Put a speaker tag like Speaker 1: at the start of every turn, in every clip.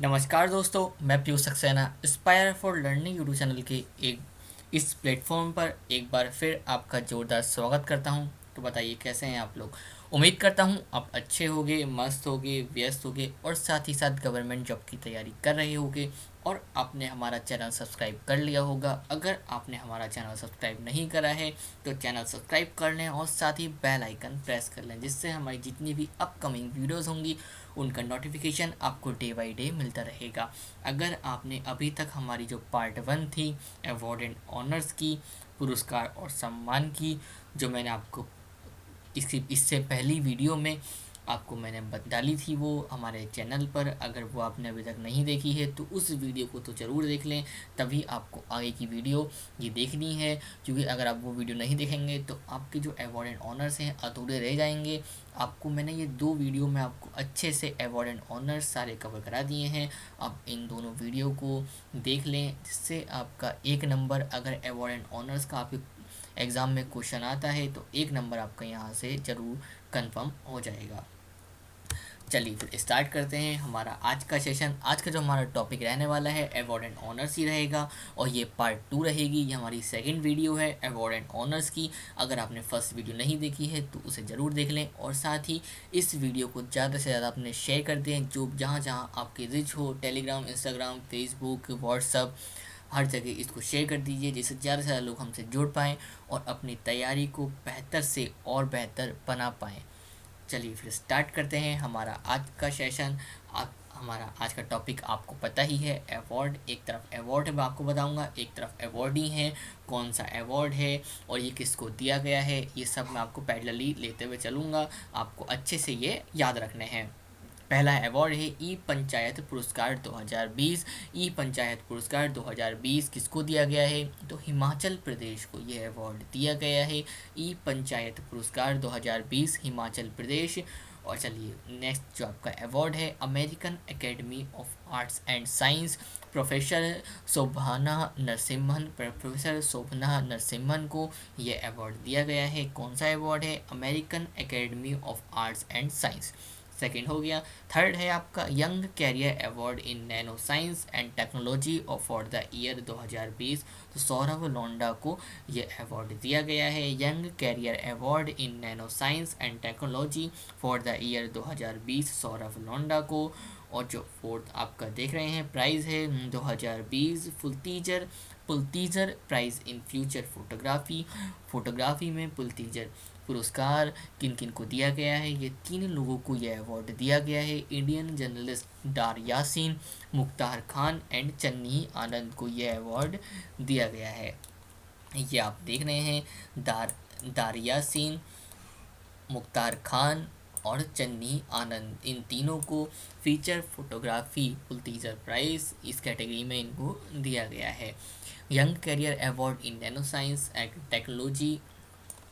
Speaker 1: नमस्कार दोस्तों, मैं Piyush Saxena inspire for learning YouTube channel के एक इस प्लेटफॉर्म पर एक बार फिर आपका ज़ोरदार स्वागत करता हूं। तो बताइए कैसे हैं आप लोग। उम्मीद करता हूं आप अच्छे होगे, मस्त होगे, व्यस्त होगे और साथ ही साथ गवर्नमेंट जॉब की तैयारी कर रहे होगे और आपने हमारा चैनल सब्सक्राइब कर लिया होगा। अगर आपने हमारा चैनल सब्सक्राइब नहीं करा है तो चैनल सब्सक्राइब कर लें और साथ ही बेल आइकन प्रेस कर लें, जिससे हमारी जितनी भी अपकमिंग वीडियोस होंगी उनका नोटिफिकेशन आपको डे बाय डे मिलता रहेगा। अगर आपने अभी तक हमारी जो पार्ट 1 थी अवार्ड एंड ऑनर्स की, पुरस्कार और सम्मान की, जो मैंने आपको इससे पहली वीडियो में आपको मैंने डाली थी वो हमारे चैनल पर, अगर वो आपने अभी तक नहीं देखी है तो उस वीडियो को तो ज़रूर देख लें, तभी आपको आगे की वीडियो ये देखनी है। क्योंकि अगर आप वो वीडियो नहीं देखेंगे तो आपके जो अवार्ड एंड ऑनर्स हैं अधूरे रह जाएंगे। आपको मैंने ये 2 वीडियो में आपको अच्छे से अवार्ड एंड ऑनर्स सारे कवर करा दिए हैं। आप इन दोनों वीडियो को देख लें, जिससे आपका 1 नंबर, अगर अवार्ड एंड ऑनर्स का आपके एग्ज़ाम में क्वेश्चन आता है तो 1 नंबर आपका यहाँ से ज़रूर कंफर्म हो जाएगा। चलिए फिर स्टार्ट करते हैं हमारा आज का सेशन। आज का जो हमारा टॉपिक रहने वाला है अवार्ड एंड ऑनर्स ही रहेगा और ये पार्ट 2 रहेगी। ये हमारी सेकंड वीडियो है अवार्ड एंड ऑनर्स की। अगर आपने फर्स्ट वीडियो नहीं देखी है तो उसे ज़रूर देख लें और साथ ही इस वीडियो को ज़्यादा से ज़्यादा अपने शेयर कर दें, जो जहाँ जहाँ आपकी रिच हो, टेलीग्राम, इंस्टाग्राम, फेसबुक, व्हाट्सअप, हर जगह इसको शेयर कर दीजिए, जिससे ज़्यादा से ज़्यादा लोग हमसे जुड़ पाएँ और अपनी तैयारी को बेहतर से और बेहतर बना पाएँ। चलिए फिर स्टार्ट करते हैं हमारा आज का सेशन। आप हमारा आज का टॉपिक आपको पता ही है, अवार्ड। एक तरफ अवार्ड है, मैं आपको बताऊंगा, एक तरफ अवार्डी है, कौन सा अवार्ड है और ये किसको दिया गया है, ये सब मैं आपको पैरेलली लेते हुए चलूँगा। आपको अच्छे से ये याद रखने हैं। पहला अवार्ड है ई पंचायत पुरस्कार 2020। ई पंचायत पुरस्कार 2020 किसको दिया गया है, तो हिमाचल प्रदेश को ये अवार्ड दिया गया है। ई पंचायत पुरस्कार 2020 हिमाचल प्रदेश। और चलिए नेक्स्ट जो आपका अवार्ड है American Academy of Arts and science, professor Shobhana Narasimhan को ये अवार्ड दिया गया है। कौन सा अवार्ड है, American Academy of Arts and Science. Second हो गया। थर्ड है आपका young career award in nano science and technology for the year 2020, तो सौरभ लोंडा को ये अवार्ड दिया गया है, young career award in nano science and technology for the year 2020 Saurabh Londa को। और जो फोर्थ आपका देख रहे हैं प्राइज़ है 2020 पुलतीजर प्राइज़ इन फ्यूचर फोटोग्राफी में पुलतीजर पुरस्कार किन किन को दिया गया है, ये 3 लोगों को यह अवार्ड दिया गया है। Indian journalist Dar Yasin, Mukhtar Khan and Channi Anand को यह अवार्ड दिया गया है। ये आप देख रहे हैं दार यासीन, मुख्तार खान और चन्नी आनंद, इन तीनों को फीचर फोटोग्राफी पुलतीजर प्राइज़ इस कैटेगरी में इनको दिया गया है। Young career award in nano science and technology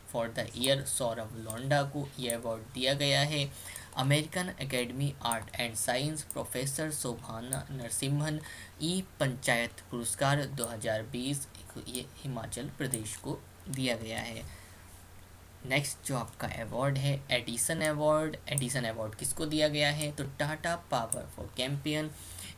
Speaker 1: for the year Saurabh Londa को यह अवार्ड दिया गया है। American Academy art and science professor Shobhana Narasimhan e panchayat पुरस्कार 2020 ये हिमाचल प्रदेश को दिया गया है। नेक्स्ट जो आपका अवार्ड है एडिसन अवार्ड किसको दिया गया है, तो टाटा पावर फॉर कैंपियन।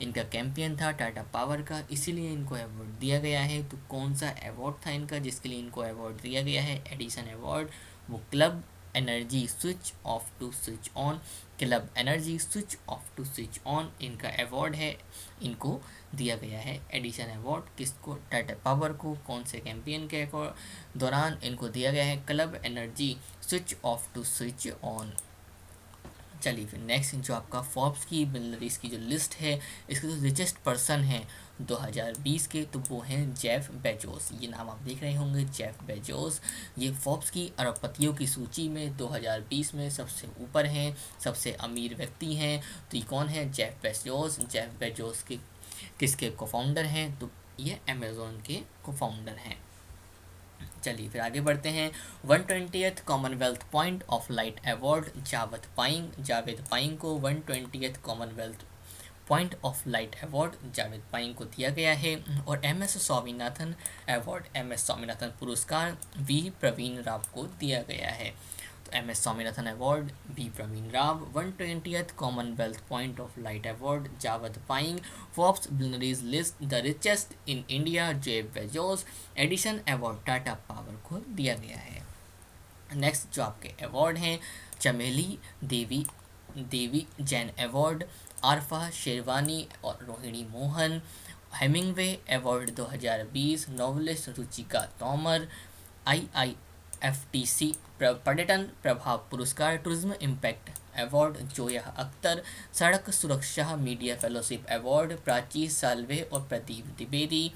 Speaker 1: इनका कैंपियन था टाटा पावर का, इसीलिए इनको अवार्ड दिया गया है। तो कौन सा अवार्ड था इनका जिसके लिए इनको अवार्ड दिया गया है एडिसन अवार्ड, वो club energy switch off to switch on, club energy switch off to switch on इनका अवार्ड है, इनको दिया गया है एडिसन अवार्ड। किसको, टाटा पावर को। कौन से कैंपेन के दौरान इनको दिया गया है, club energy switch off to switch on. चलिए फिर नेक्स्ट जो आपका फोर्ब्स की इसकी जो लिस्ट है, इसके जो रिचेस्ट पर्सन हैं 2020 के, तो वो हैं जेफ बेजोस। ये नाम आप देख रहे होंगे, जेफ बेजोस। ये फोर्ब्स की अरबपतियों की सूची में 2020 में सबसे ऊपर हैं, सबसे अमीर व्यक्ति हैं। तो ये कौन है, जेफ बेजोस। जेफ बेजोस के किसके को-फाउंडर हैं, तो ये अमेज़ॉन के को-फाउंडर हैं। चलिए फिर आगे बढ़ते हैं। 120th Commonwealth point of light award Javed Paing को 120th Commonwealth point of light award Javed Paing को दिया गया है। और एम.एस. स्वामीनाथन पुरस्कार वी प्रवीण राव को दिया गया है। तो MS Swaminathan award, B Praveen Rao, 120th Commonwealth point of light award, Javad Paing, Forbes billionaires list the richest in India, Jeff Bezos, Edison award Tata power को दिया गया है। नेक्स्ट जो आपके अवार्ड हैं, चमेली देवी देवी जैन अवार्ड, आरफा शेरवानी और Rohini Mohan, Hemingway award 2020, novelist Ruchika Tomar, IIFTC पर्यटन प्रभाव पुरस्कार, tourism impact award Zoya Akhtar, सड़क सुरक्षा media fellowship award, Prachi Salve और प्रदीप द्विवेदी,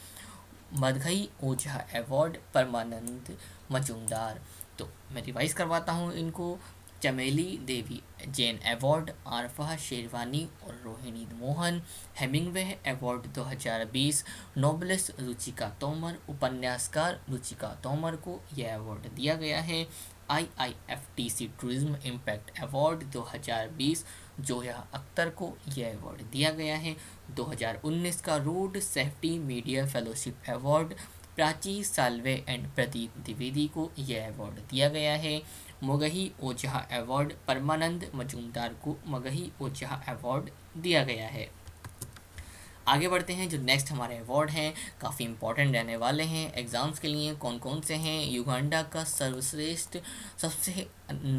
Speaker 1: मदघई ओझा अवार्ड, परमानंद मजूमदार। तो मैं रिवाइज करवाता हूँ इनको। चमेली देवी जैन अवार्ड, आरफा शेरवानी और Rohini Mohan, Hemingway award 2020, novelist Ruchika Tomar, उपन्यासकार रुचिका तोमर को यह अवार्ड दिया गया है। IIFTC tourism impact award 2020 Zoya Akhtar को यह अवार्ड दिया गया है। 2019 का road safety media fellowship award Prachi Salve and Pradeep Dwivedi को यह अवार्ड दिया गया है। मगही ओझा अवार्ड परमानंद मजूमदार को मगही ओझा अवार्ड दिया गया है। आगे बढ़ते हैं, जो नेक्स्ट हमारे अवार्ड हैं काफ़ी इंपॉर्टेंट रहने वाले हैं एग्ज़ाम्स के लिए। कौन कौन से हैं? युगांडा का सर्वश्रेष्ठ सबसे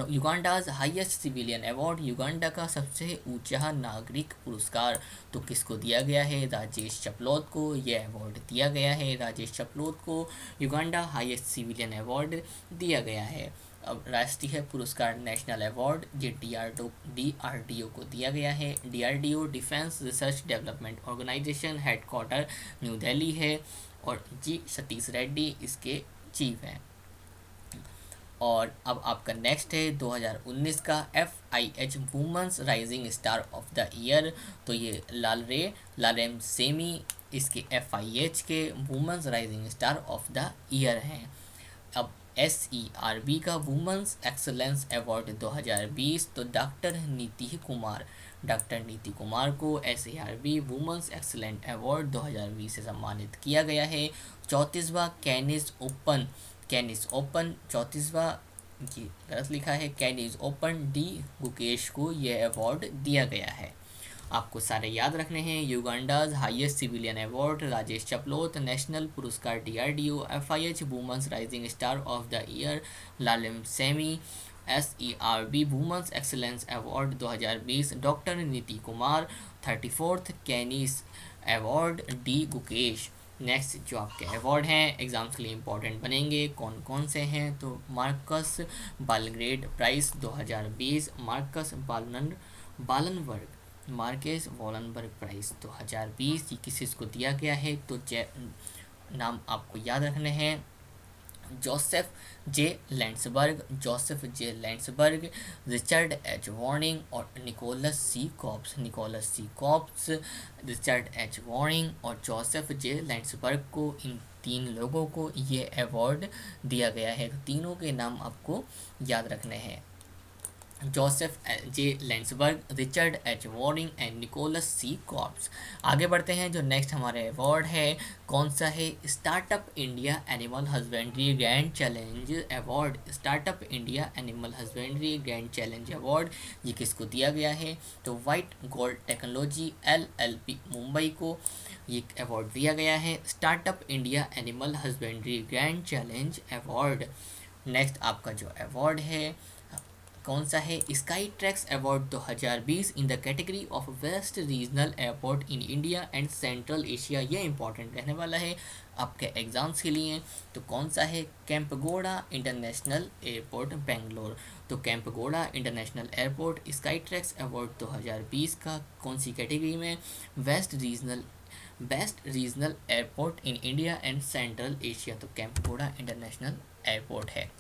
Speaker 1: युगांडाज हाईएस्ट सिविलियन अवार्ड, युगांडा का सबसे ऊंचा नागरिक पुरस्कार तो किसको दिया गया है? राजेश चपलोत को यह अवार्ड दिया गया है। राजेश चपलोत को युगांडा हाईएस्ट सिविलियन अवार्ड दिया गया है। अब राष्ट्रीय पुरस्कार नेशनल अवार्ड ये DRDO को दिया गया है। DRDO defence research development organisation headquarters New Delhi है और जी सतीश रेड्डी इसके चीफ हैं। और अब आपका नेक्स्ट है 2019 का FIH women's rising star of the year, तो ये लारेम सेमी इसके FIH के women's rising star of the year हैं। अब SERB का वुमेंस एक्सलेंस अवार्ड 2020 तो डॉक्टर नीति कुमार को SERB वुमेंस एक्सलेंट अवार्ड 2020 से सम्मानित किया गया है। 34वां कैनिस ओपन 34वां ये गलत लिखा है, कैनिस ओपन D गुकेश को यह अवार्ड दिया गया है। आपको सारे याद रखने हैं। Uganda's highest civilian award Rajesh Chaplot, national पुरस्कार DRDO, FIH women's rising star of the year Lalremsiami, SERB women's excellence award 2020 doctor Niti Kumar, 34th कैनिस अवार्ड D गुकेश। नेक्स्ट जो आपके अवार्ड हैं एग्ज़ाम्स के लिए इंपॉर्टेंट बनेंगे, कौन कौन से हैं? तो मार्कस बालग्रेड प्राइस 2020, मार्केस वॉलनबर्ग प्राइस 2020 ये किसको दिया गया है? तो नाम आपको याद रखने हैं। Joseph J Landsberg, Richard H warning और Nicholas C cops, Richard H warning और जोसेफ जे लैंड्सबर्ग को, इन 3 लोगों को ये अवार्ड दिया गया है। तो तीनों के नाम आपको याद रखने हैं, Joseph J Landsberg, Richard H Waring and Nicholas C Coops. आगे बढ़ते हैं, जो नेक्स्ट हमारे अवार्ड है कौन सा है? Startup India animal husbandry grand challenge award. Startup India animal husbandry grand challenge award ये किसको दिया गया है? तो white gold technology LLP Mumbai को ये अवार्ड दिया गया है। Startup India animal husbandry grand challenge award. Next आपका जो अवार्ड है कौन सा है? Skytrax award 2020 in the category of west regional airport in India and Central Asia. ये इंपॉर्टेंट रहने वाला है आपके एग्जाम्स के लिए। तो कौन सा है? Kempegowda international airport Bangalore. तो Kempegowda international airport Skytrax award 2020 का कौन सी कैटेगरी में? Best regional airport in India and Central Asia. तो कैंपगोड़ा इंटरनेशनल एयरपोर्ट है।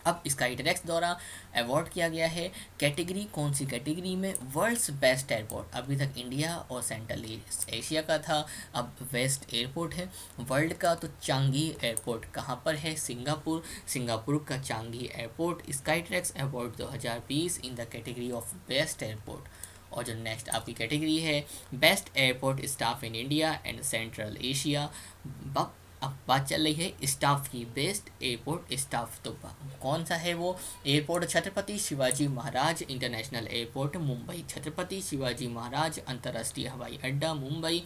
Speaker 1: अब स्काई ट्रैक्स द्वारा अवार्ड किया गया है कैटेगरी, कौन सी कैटेगरी में? World's best airport. अभी तक इंडिया और सेंट्रल एशिया का था, अब बेस्ट एयरपोर्ट है वर्ल्ड का। तो चांगी एयरपोर्ट कहाँ पर है? सिंगापुर का Changi airport. Skytrax award 2020 in the category of best airport. और जो नेक्स्ट आपकी कैटेगरी है best airport staff in India and Central Asia, अब बात चल रही है स्टाफ की, बेस्ट एयरपोर्ट स्टाफ। तो कौन सा है वो airport? Chhatrapati Shivaji Maharaj international airport Mumbai, Chhatrapati Shivaji Maharaj अंतर्राष्ट्रीय हवाई अड्डा Mumbai.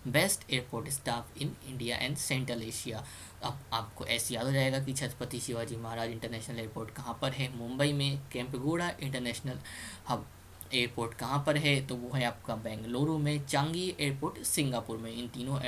Speaker 1: Best airport staff in India and Central Asia. अब आपको ऐसे याद हो जाएगा कि छत्रपति शिवाजी महाराज इंटरनेशनल एयरपोर्ट कहाँ पर है? मुंबई में। केम्पेगौड़ा इंटरनेशनल हब एयरपोर्ट कहाँ पर है? तो वो है आपका बेंगलुरु में। चांगी एयरपोर्ट सिंगापुर में। इन तीनों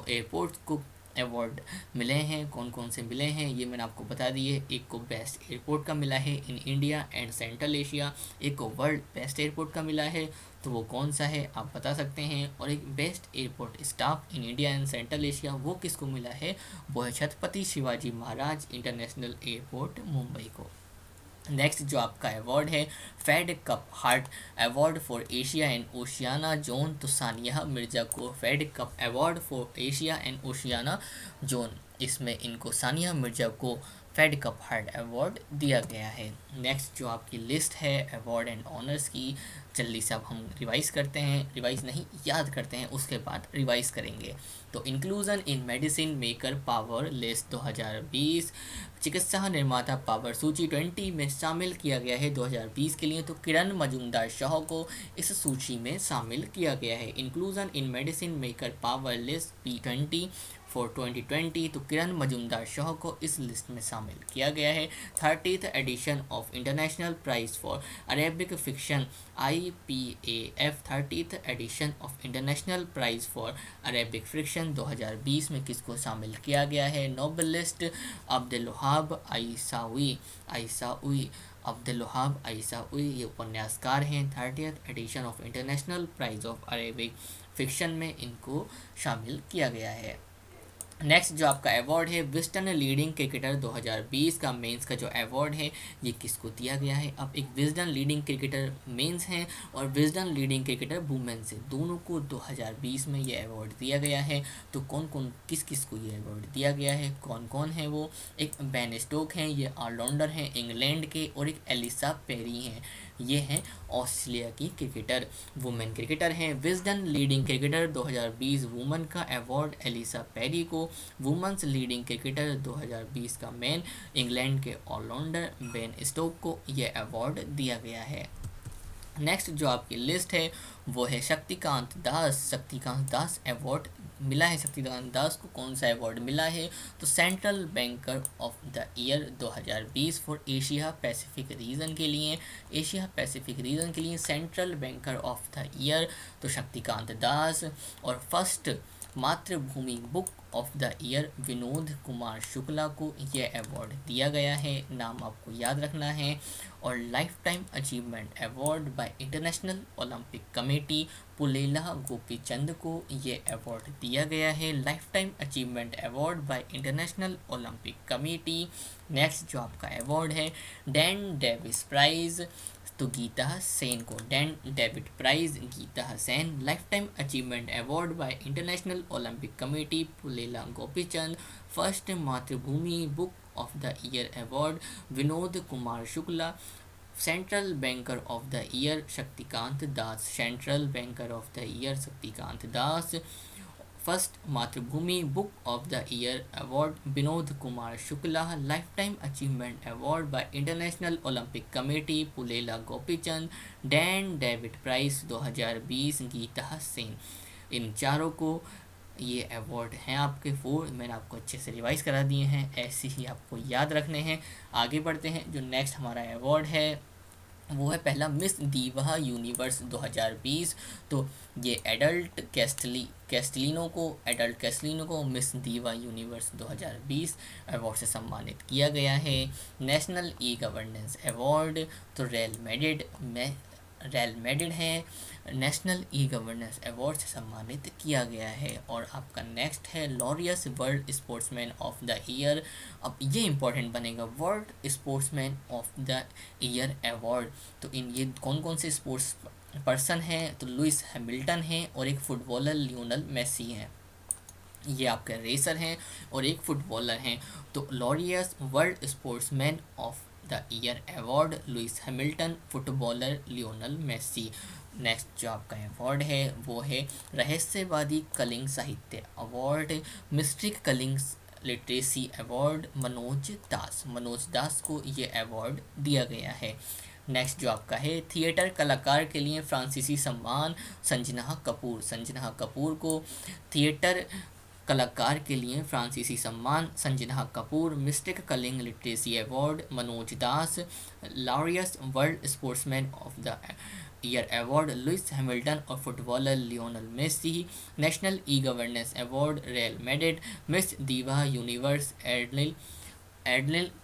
Speaker 1: एयरपोर्ट को अवार्ड मिले हैं। कौन कौन से मिले हैं ये मैंने आपको बता दिए। एक को बेस्ट एयरपोर्ट का मिला है इन इंडिया एंड सेंट्रल एशिया, एक को वर्ल्ड बेस्ट एयरपोर्ट का मिला है, तो वो कौन सा है आप बता सकते हैं। और एक best airport staff in India and Central Asia, वो किसको मिला है? वो है छत्रपति शिवाजी महाराज इंटरनेशनल एयरपोर्ट मुंबई को। नेक्स्ट जो आपका अवार्ड है Fed Cup heart award for Asia and Oceania zone, तो सानिया मिर्जा को Fed Cup award for Asia and Oceania zone, इसमें इनको सानिया मिर्जा को फेड कप हार्ट अवार्ड दिया गया है। नेक्स्ट जो आपकी लिस्ट है अवार्ड एंड ऑनर्स की, जल्दी से अब हम रिवाइज करते हैं, रिवाइज नहीं याद करते हैं, उसके बाद रिवाइज करेंगे। तो inclusion in medicine maker power list 2020, चिकित्सा निर्माता पावर सूची 20 में शामिल किया गया है 2020 के लिए, तो किरण मजूमदार शाह को इस सूची में शामिल किया गया है। Inclusion in medicine maker power list P20 for 2020, तो किरण मजूमदार शाह को इस लिस्ट में शामिल किया गया है। 30th edition of international prize for Arabic fiction IPAF, 30th edition of international prize for Arabic fiction 2020 में किसको शामिल किया गया है? Novelist Abdul Wahab Aissaoui Abdul Wahab Aissaoui, ये उपन्यासकार हैं। 30th edition of international prize of Arabic fiction में इनको शामिल किया गया है। नेक्स्ट जो आपका अवार्ड है विस्डन लीडिंग क्रिकेटर 2020 का मेंस का जो अवार्ड है ये किसको दिया गया है? अब एक विस्डन लीडिंग क्रिकेटर मेंस हैं और विस्डन लीडिंग क्रिकेटर वुमेन्स है, दोनों को 2020 में ये अवार्ड दिया गया है। तो कौन कौन किस किस को ये अवार्ड दिया गया है, कौन कौन है वो? एक बेन स्टोक हैं, ये ऑलराउंडर हैं इंग्लैंड के, और एक एलिसा पेरी हैं, ये हैं ऑस्ट्रेलिया की क्रिकेटर, वुमेन क्रिकेटर हैं। विस्डन लीडिंग क्रिकेटर 2020 वुमेन का अवार्ड एलिसा पेरी को, वुमेन्स लीडिंग क्रिकेटर 2020 का मैन इंग्लैंड के ऑलराउंडर बेन स्टोक को यह अवार्ड दिया गया है। नेक्स्ट जो आपकी लिस्ट है वो है शक्तिकांत दास अवार्ड मिला है। शक्तिकांत दास को कौन सा अवार्ड मिला है? तो central banker of the year 2020 for Asia Pacific region के लिए central banker of the year तो शक्तिकांत दास। और first Mathrubhumi book of the year Vinod Kumar Shukla को यह अवार्ड दिया गया है, नाम आपको याद रखना है। और life time achievement award by International Olympic Committee Pullela Gopichand को ये अवार्ड दिया गया है, life time achievement award by International Olympic committee. Next जो आपका अवार्ड है डैन डेविस प्राइज तो गीता सेन को, Dan David prize Geeta Sen, lifetime achievement award by International Olympic Committee Pullela Gopichand. First Mathrubhumi book of the year award Vinod Kumar Shukla. Central banker of the year Shaktikanta Das, central banker of the year Shaktikanta Das. First Mathrubhumi book of the year award Vinod Kumar Shukla. Lifetime achievement award by International Olympic Committee Pullela Gopichand. Dan David prize 2020 Geeta Sen. इन चारों को ये award हैं आपके 4, मैंने आपको अच्छे से revise करा दिए हैं, ऐसे ही आपको याद रखने हैं। आगे बढ़ते हैं, जो नेक्स्ट हमारा अवार्ड है वो है पहला मिस दीवा यूनिवर्स 2020। तो ये एडल्ट कैस्टलिनो को मिस दीवा यूनिवर्स 2020 अवार्ड से सम्मानित किया गया है। नेशनल ई गवर्नेंस अवार्ड तो रेल मेडिड है, नेशनल ई गवर्नेंस अवार्ड से सम्मानित किया गया है। और आपका नेक्स्ट है Laureus world sportsman of the year. अब ये इंपॉर्टेंट बनेगा, world sportsman of the year award. तो इन ये कौन कौन से स्पोर्ट्स पर्सन हैं? तो लुइस हैमिल्टन हैं और एक फुटबॉलर लियोनल मेसी हैं, ये आपके रेसर हैं और एक फुटबॉलर हैं। तो Laureus world sportsman of the year award Lewis Hamilton, footballer Lionel Messi. Next जो आपका अवार्ड है वो है रहस्यवादी Kalinga Sahitya award, mystic Kalinga literacy award Manoj Das को ये अवार्ड दिया गया है। नेक्स्ट जो आपका है थिएटर कलाकार के लिए फ्रांसीसी सम्मान संजना कपूर को थिएटर कलाकार के लिए फ्रांसीसी सम्मान Sanjana Kapoor, mystic Kalinga literacy award Manoj Das, Laureus world sportsman of the year award Lewis Hamilton और footballer Lionel Messi, national e governance award Real Madrid, Miss Diva Universe Adline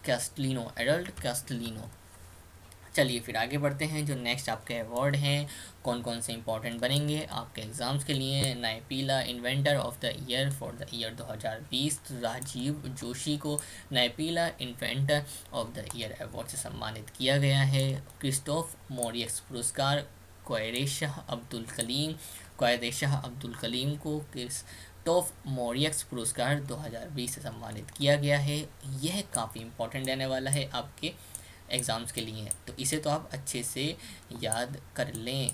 Speaker 1: Castelino. चलिए फिर आगे बढ़ते हैं। जो नेक्स्ट आपके अवार्ड हैं कौन कौन से इंपॉर्टेंट बनेंगे आपके एग्ज़ाम्स के लिए। NYIPLA inventor of the year for the year 2020 Rajiv Joshi को NYIPLA inventor of the year award से सम्मानित किया गया है। क्रिस्टोफ मोरियस पुरस्कार क्वायदेशाह अब्दुल कलीम को क्रिस्टोफ मोरियस पुरस्कार 2020 से सम्मानित किया गया है। यह काफ़ी इंपॉर्टेंट रहने वाला है आपके एग्ज़ाम्स के लिए, तो इसे तो आप अच्छे से याद कर लें।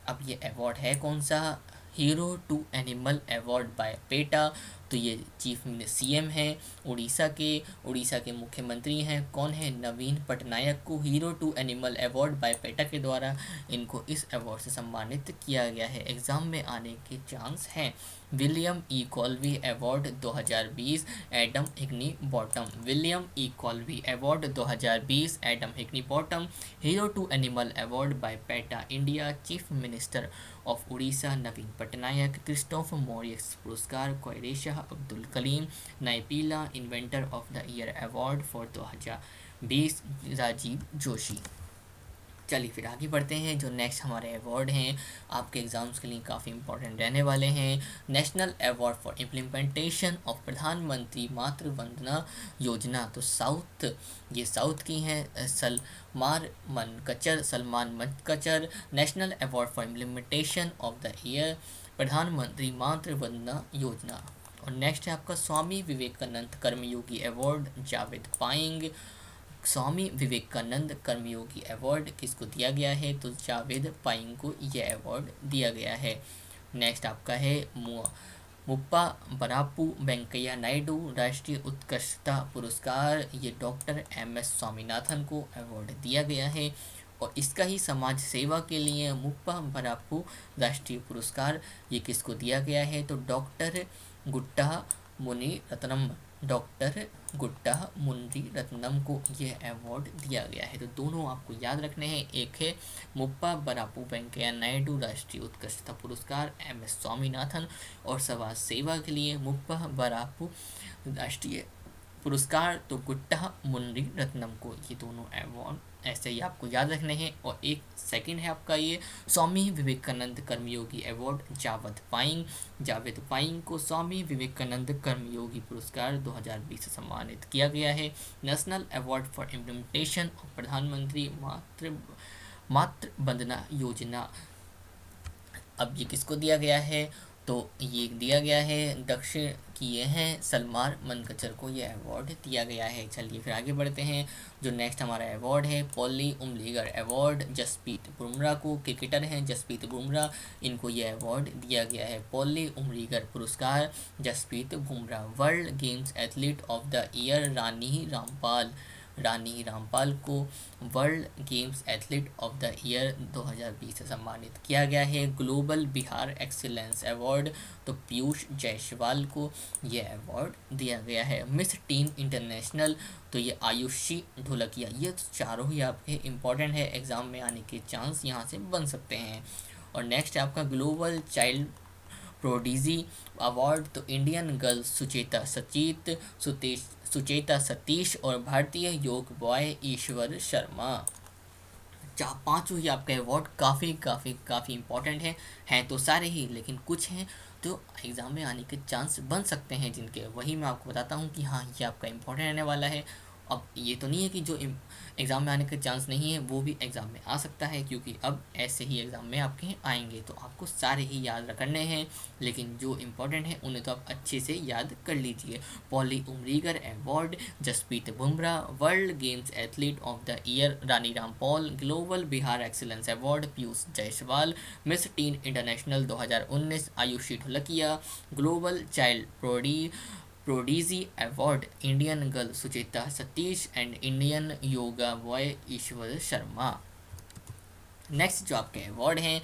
Speaker 1: अब ये अवार्ड है कौन सा, hero to animal award by PETA. तो ये चीफ सीएम है उड़ीसा के मुख्यमंत्री हैं कौन है, नवीन पटनायक को hero to animal award by PETA के द्वारा इनको इस अवार्ड से सम्मानित किया गया है। एग्ज़ाम में आने के चांस हैं। William E Colby award 2020 Adam Higginbotham, William E Colby award 2020 Adam Higginbotham, hero to animal award by PETA India, chief minister of Orissa Naveen Patnaik, Christophe Merieux पुरस्कार क्वायदेशाह Abdul Kaleem, NYIPLA inventor of the year award for 2020 Rajiv Joshi. चलिए फिर आगे बढ़ते हैं। जो next हमारे award हैं आपके एग्ज़ाम्स के लिए काफ़ी इंपॉर्टेंट रहने वाले हैं। National award for implementation of Pradhan Mantri Matru Vandana Yojana. तो ये साउथ की हैं Salman Mankachar. National award for implementation of the year Pradhan Mantri Matru Vandana Yojana. और नेक्स्ट है आपका स्वामी विवेकानंद कर्मयोगी अवार्ड जावेद पाएंग। स्वामी विवेकानंद कर्मयोगी अवार्ड किसको दिया गया है, तो जावेद पाइंग को यह अवार्ड दिया गया है। नेक्स्ट आपका है मुप्पा बरापू वेंकैया नायडू राष्ट्रीय उत्कृष्टता पुरस्कार, ये डॉक्टर MS स्वामीनाथन को अवार्ड दिया गया है। और इसका ही समाज सेवा के लिए मुप्पा बरापू राष्ट्रीय पुरस्कार ये किसको दिया गया है, तो डॉक्टर गुट्टा मुनि रत्नम को यह अवार्ड दिया गया है। तो दोनों आपको याद रखने हैं, एक है मुप्पा बरापू वेंकैया नायडू राष्ट्रीय उत्कृष्टता पुरस्कार MS स्वामीनाथन, और समाज सेवा के लिए मुप्पा बरापू राष्ट्रीय पुरस्कार तो गुट्टा मुनि रत्नम को, ये दोनों अवार्ड ऐसे ही आपको याद रखने हैं। और एक सेकंड है आपका ये स्वामी विवेकानंद कर्मयोगी अवार्ड जावेद पाइंग को स्वामी विवेकानंद कर्मयोगी पुरस्कार 2020 से सम्मानित किया गया है। National award for implementation of Pradhan Mantri Matru Vandana योजना, अब ये किसको दिया गया है, तो ये दिया गया है दक्षिण की ये हैं सलमान मनकचर को ये अवार्ड दिया गया है। चलिए फिर आगे बढ़ते हैं। जो नेक्स्ट हमारा अवार्ड है पॉली उमलीगर अवार्ड जसप्रीत बुमराह को, क्रिकेटर हैं जसप्रीत बुमराह, इनको ये अवार्ड दिया गया है। पॉली उमलीगर पुरस्कार Jasprit Bumrah. World games athlete of the year Rani Rampal को world games athlete of the year 2020 से सम्मानित किया गया है। ग्लोबल बिहार एक्सीलेंस अवार्ड तो पीयूष जायसवाल को यह अवार्ड दिया गया है। मिस टीन इंटरनेशनल तो ये आयुषी ढोलकिया। ये चारों ही आपके इम्पॉर्टेंट है, एग्ज़ाम में आने के चांस यहाँ से बन सकते हैं। और नेक्स्ट है आपका ग्लोबल चाइल्ड प्रोडिजी अवार्ड तो इंडियन गर्ल सुचेता सतीश और भारतीय योग बॉय ईश्वर शर्मा। पांचों ही आपके अवार्ड काफ़ी इंपॉर्टेंट हैं तो सारे ही, लेकिन कुछ हैं तो एग्ज़ाम में आने के चांस बन सकते हैं जिनके, वही मैं आपको बताता हूँ कि हाँ ये आपका इम्पोर्टेंट रहने वाला है। अब ये तो नहीं है कि जो एग्ज़ाम में आने का चांस नहीं है वो भी एग्ज़ाम में आ सकता है, क्योंकि अब ऐसे ही एग्ज़ाम में आपके आएंगे, तो आपको सारे ही याद करने हैं, लेकिन जो इम्पोर्टेंट है उन्हें तो आप अच्छे से याद कर लीजिए। Polly Umrigar award, Jasprit Bumrah, world games athlete of the year Rani Rampal, global Bihar excellence award Piyush Jaiswal, miss teen international 2019 Aayushi Dholakia, global child prodigy award Indian girl Suchita Satish and Indian yoga boy Ishwar Sharma. Next जो आपके अवार्ड हैं,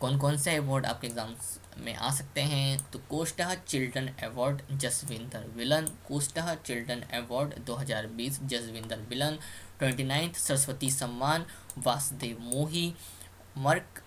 Speaker 1: कौन कौन से अवार्ड आपके एग्जाम्स में आ सकते हैं, तो Costa children award Jasbinder Bilan, Costa children award 2020 Jasbinder Bilan, 29th Saraswati Samman Vasdev Mohi, mark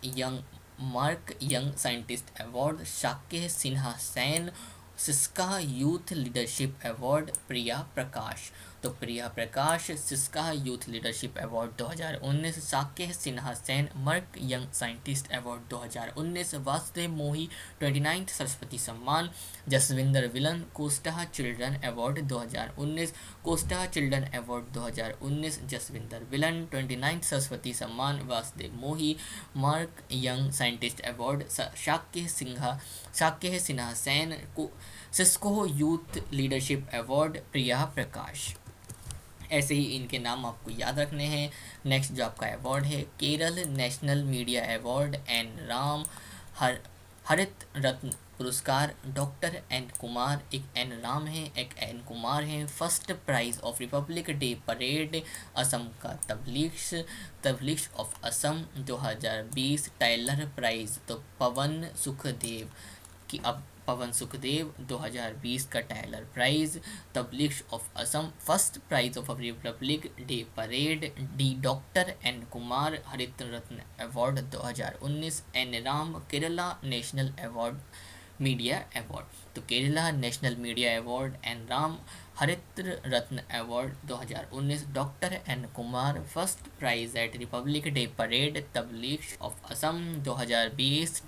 Speaker 1: young scientist award Shakya Sinha Sen, Syska youth leadership award Priya Prakash. तो Priya Prakash Syska youth leadership award 2019, Shakya Sinha Sen Merck young scientist award 2019, Vasdev Mohi 29th Saraswati Samman, Jasbinder Bilan Costa children award 2019, Costa children award 2019 Jasbinder Bilan, 29th Saraswati Samman Vasdev Mohi, mark young scientist award Shakya Sinha Sen को, Cisco youth leadership award Priya Prakash. ऐसे ही इनके नाम आपको याद रखने हैं। नेक्स्ट जो आपका अवार्ड है, Kerala national media award N Ram हरित रत्न पुरस्कार, डॉक्टर एन कुमार, एक एन राम है एक एन कुमार है। First prize of Republic Day parade Assam का tableau of Assam 2020, Tyler prize तो पवन सुखदेव की, अब पवन सुखदेव 2020 का Tyler prize, tableau of Assam, first prize of Republic Day parade D doctor N Kumar Harit Ratna award 2019, N Ram Kerala national award media award. तो Kerala national media award N Ram हरित Ratna award 2019, doctor N Kumar first prize eight Republic Day parade tableau of Assam 2020,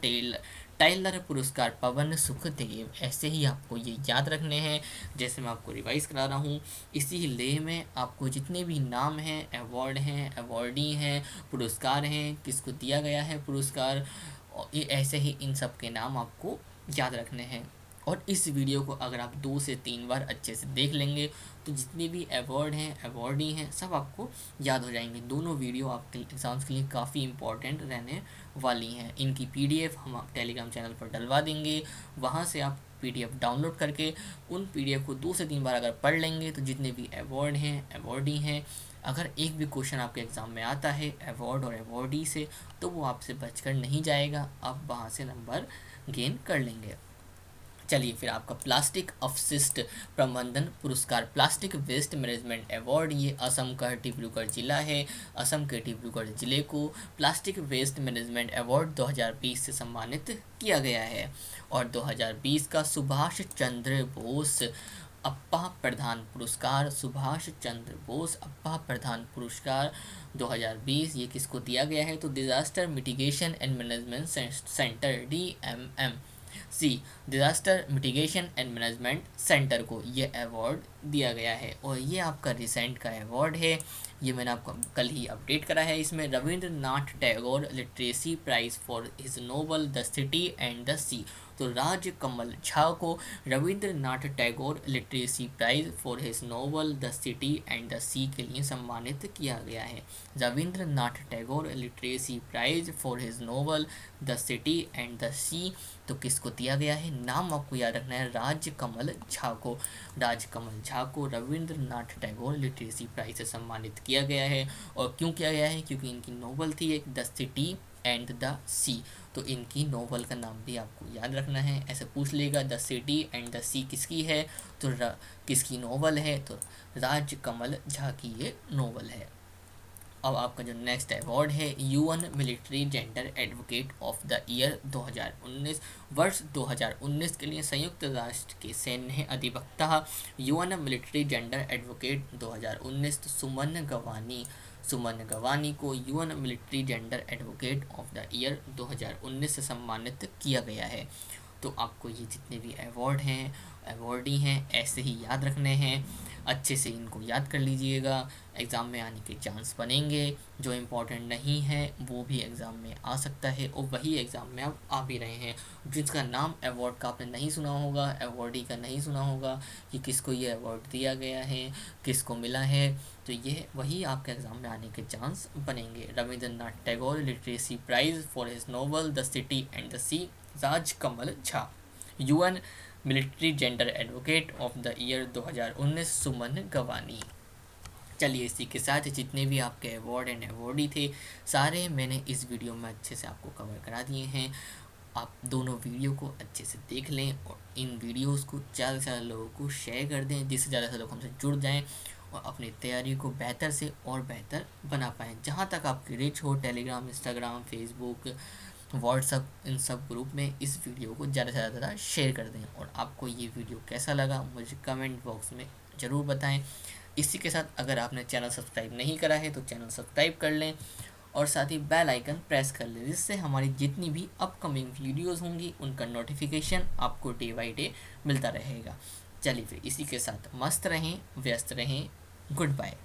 Speaker 1: Tyler पुरस्कार पवन सुखदेव। ऐसे ही आपको ये याद रखने हैं, जैसे मैं आपको रिवाइज करा रहा हूँ। इसी ले में आपको जितने भी नाम हैं, अवार्ड हैं, अवार्डी हैं, पुरस्कार हैं, किसको दिया गया है पुरस्कार, और ये ऐसे ही इन सब के नाम आपको याद रखने हैं। और इस वीडियो को अगर आप 2 से 3 बार अच्छे से देख लेंगे तो जितने भी अवार्ड हैं, अवार्डी हैं, सब आपको याद हो जाएंगे। दोनों वीडियो आपके एग्ज़ाम्स के लिए काफ़ी इंपॉर्टेंट रहने वाली हैं। इनकी PDF हम टेलीग्राम चैनल पर डलवा देंगे, वहाँ से आप PDF डाउनलोड करके उन PDF को 2 से 3 बार अगर पढ़ लेंगे तो जितने भी अवार्ड हैं, अवार्डी हैं, अगर एक भी क्वेश्चन आपके एग्ज़ाम में आता है अवार्ड और अवार्डी से, तो वो आपसे बचकर नहीं जाएगा, आप वहाँ से नंबर गेन कर लेंगे। चलिए फिर आपका प्लास्टिक अपशिष्ट प्रबंधन पुरस्कार, प्लास्टिक वेस्ट मैनेजमेंट अवार्ड, ये असम का डिब्रूगढ़ जिला है। असम के डिब्रूगढ़ जिले को प्लास्टिक वेस्ट मैनेजमेंट अवार्ड 2020 से सम्मानित किया गया है। और 2020 का सुभाष चंद्र बोस अप्पा प्रधान पुरस्कार, सुभाष चंद्र बोस अप्पा प्रधान पुरस्कार 2020 ये किसको दिया गया है, तो disaster mitigation and management centre DMMC, disaster mitigation and management centre को ये अवार्ड दिया गया है। और ये आपका रिसेंट का अवार्ड है, ये मैंने आपको कल ही अपडेट करा है। इसमें Rabindranath Tagore literacy prize for his novel the city and the sea, तो राजकमल झा को Rabindranath Tagore literacy prize for his novel the city and the sea के लिए सम्मानित किया गया है। Rabindranath Tagore literacy prize for his novel the city and the sea, तो किसको दिया गया है, नाम आपको याद रखना है, राजकमल झा को। राजकमल झा को रविंद्रनाथ टैगोर लिटरेसी प्राइज़ से सम्मानित किया गया है। और क्यों किया गया है, क्योंकि इनकी नोवेल थी एक the city and the sea, तो इनकी नोवेल का नाम भी आपको याद रखना है। ऐसे पूछ लेगा द सिटी एंड द सी किसकी है, तो किसकी नोवेल है, तो राजकमल झा की ये नोवेल है। अब आपका जो नेक्स्ट अवार्ड है, UN military gender advocate of the year 2019, वर्ष 2019 के लिए संयुक्त राष्ट्र के सैन्य अधिवक्ता UN मिलिट्री जेंडर एडवोकेट 2019, तो सुमन गवानी को UN military gender advocate of the year 2019 से सम्मानित किया गया है। तो आपको ये जितने भी अवार्ड हैं, अवॉर्डी हैं, ऐसे ही याद रखने हैं। अच्छे से इनको याद कर लीजिएगा, एग्ज़ाम में आने के चांस बनेंगे। जो इम्पोर्टेंट नहीं है वो भी एग्ज़ाम में आ सकता है, और वही एग्ज़ाम में आप आ भी रहे हैं। जिसका नाम अवार्ड का आपने नहीं सुना होगा, अवॉर्डी का नहीं सुना होगा कि किसको ये अवार्ड दिया गया है, किसको मिला है, तो ये वही आपके एग्ज़ाम में आने के चांस बनेंगे। Rabindranath Tagore literacy prize for his novel the city and the sea, Raj Kamal Jha. UN military gender advocate of the year 2019, Suman Gawani. चलिए, इसी के साथ जितने भी आपके अवार्ड एंड अवॉर्डी थे सारे मैंने इस वीडियो में अच्छे से आपको कवर करा दिए हैं। आप दोनों वीडियो को अच्छे से देख लें और इन वीडियोस को ज़्यादा से ज़्यादा लोगों को शेयर कर दें, जिससे ज़्यादा से लोग हमसे जुड़ जाएं और अपनी तैयारी को बेहतर से और बेहतर बना पाएँ। जहाँ तक आपकी रीच हो, टेलीग्राम, इंस्टाग्राम, फेसबुक, व्हाट्सअप, इन सब ग्रुप में इस वीडियो को ज़्यादा से ज़्यादा शेयर कर दें। और आपको ये वीडियो कैसा लगा मुझे कमेंट बॉक्स में ज़रूर बताएं। इसी के साथ अगर आपने चैनल सब्सक्राइब नहीं करा है तो चैनल सब्सक्राइब कर लें और साथ ही बेल आइकन प्रेस कर लें, जिससे हमारी जितनी भी अपकमिंग वीडियोस होंगी उनका नोटिफिकेशन आपको डे बाय डे मिलता रहेगा। चलिए फिर इसी के साथ मस्त रहें, व्यस्त रहें, गुड बाय।